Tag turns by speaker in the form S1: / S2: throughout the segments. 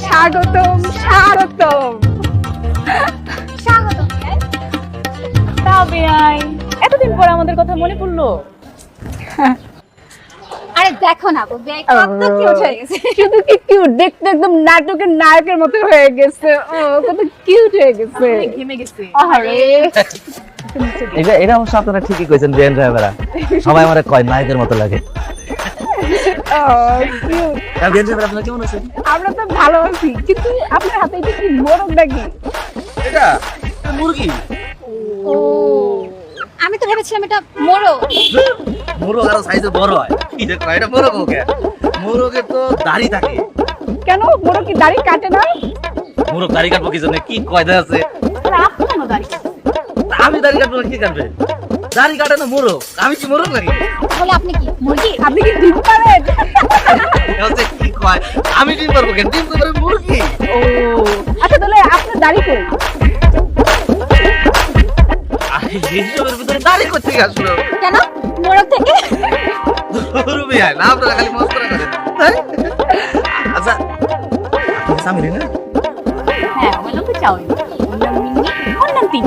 S1: স্বাগতম স্বাগতম
S2: স্বাগতম
S3: তা বেআই এতদিন পর আমাদের কথা মনে পড়লো।
S2: আরে দেখো না গো বেআই কত কিউট হয়ে গেছে।
S1: শুধু কি কিউট, দেখতে একদম নাটকের নায়কের মতো হয়ে গেছে। ও কত কিউট হয়ে গেছে।
S3: ঘেমে গেছে।
S1: আরে
S4: এটা অবশ্য আপনারা ঠিকই কইছেন বিএন ড্রাইভাররা, সবাই আমারে কয় নায়কের মতো লাগে।
S1: কিউট।
S4: বিএন ড্রাইভার আপনারা কেমন আছেন?
S1: আমরা তো ভালো আছি, কিন্তু আপনার হাতে এটা কি মোরগ নাকি?
S4: এটা মুরগি।
S2: ও আমি তো ভেবেছিলাম এটা মোরগ।
S4: মোরগ আরো সাইজে বড় হয়। কি দেখো এটা মোরগ ওকে। মোরগের তো দাড়ি থাকে।
S1: কেন মোরগ কি দাড়ি কাটে না?
S4: মোরগ দাড়ি কাটবো কি জন্য? কি কয়দা আছে?
S3: আপনার দাঁড়িয়ে
S4: আমি দাড়ি কাটবো না, কি কাটবে? দাড়ি কাটে না মোরগ, আমি কি মোরগ নাকি?
S2: তাহলে আপনি কি মুরগি?
S1: আপনি কি ডিম পারেন?
S4: হচ্ছে কি কয়, আমি ডিম পারবো কেন? ডিম তো পারে মুরগি।
S1: ও আচ্ছা, তাহলে আপনার দাড়ি কই?
S4: আরে এইসবের ভিতরে দাড়ি কোথেকে আসলো?
S2: কেন মোরগ থেকে?
S4: রুবি আয় না, আপনারা খালি মস্করা করেন। আচ্ছা আপনি সামিরি না?
S3: হ্যাঁ আমার নাম তো চাউই, আমার নাম মিন্নি, আমার নাম তিন।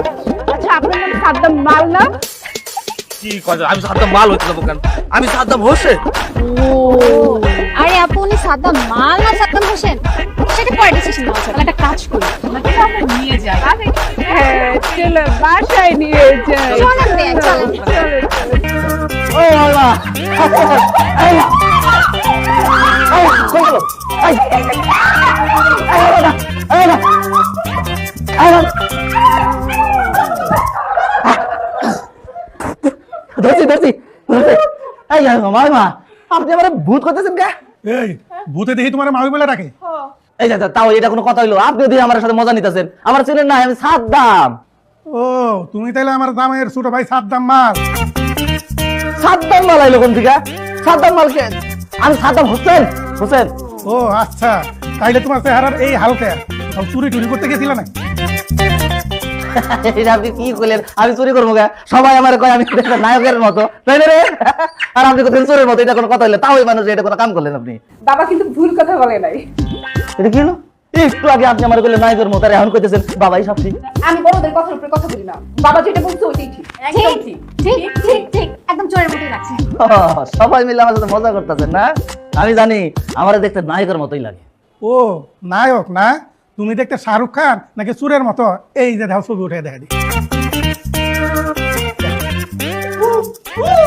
S1: আচ্ছা, আপনার নাম সাদ্দাম মাল না?
S4: কি কয়, আমি সাদ্দাম মাল হইতে যাবো কেন? আমি সাদ্দাম হোসেন।
S2: আরে আপু উনি সাদ্দাম মাল না সাদ্দাম হোসেন, সেটা পরে ডিসিশন নেওয়া যাবে।
S3: তাহলে একটা কাজ করি, ওনাকে তো আমরা নিয়ে যাই।
S1: হ্যাঁ, চলো বাসায় নিয়ে যাই।
S2: চলেন বেআই চলেন।
S4: ও আল্লাহ, এই এই কই গেল? এই ধরছি ধরছি ধরছি। এই মা আপনি আমার ভূত করতেছেন কে?
S5: এই ভূতে দেখি তোমার মামি বলে ডাকে।
S4: এই যে তাও এটা কোনো কথা হইলো? আপনি যদি আমার সাথে মজা নিতেছেন, আমার ছিলেন না, আমি সাদ্দাম।
S5: ও তুমি তাইলে আমার দামের ছোট ভাই সাদ্দাম মাল।
S4: সাদ্দাম মাল আইলো কোন থেকে? সাদ্দাম মালকে আমি সাদ্দাম হোসেন। হোসেন
S5: ও আচ্ছা, তাইলে তোমার চেহারার এই হালকা চুরি টুরি করতে গেছিল না?
S4: এটা আপনি কি করলেন? আমি চুরি করবো গা? সবাই আমার কয় আমি একটা নায়কের মতো, তাই না রে? আর আপনি কোথায় চোরের মতো? এটা কোনো কথা হইলে? তাও এই মানুষ এটা কোনো কাম করলেন আপনি?
S1: বাবা কিন্তু ভুল কথা বলে নাই।
S4: এটা কি হলো? একটু আগে আপনি আমার বললেন নায়কের মতো, আর এখন কইতেছেন বাবাই সব ঠিক।
S1: আমি বড়দের কথার উপরে কথা বলি না। বাবা যেটা বলছে ওইটাই ঠিক।
S3: একদম ঠিক।
S2: ঠিক ঠিক ঠিক একদম চোরের মতোই লাগছে।
S4: সবাই মিলে আমার সাথে মজা করতেছেন না? আমি জানি আমার দেখতে নায়কের মতোই লাগে।
S5: ও নায়ক না? তুমি দেখতে শাহরুখ খান নাকি চুরের মতো? এই যে ধাও ছবি উঠে দেখা দি।
S1: এই,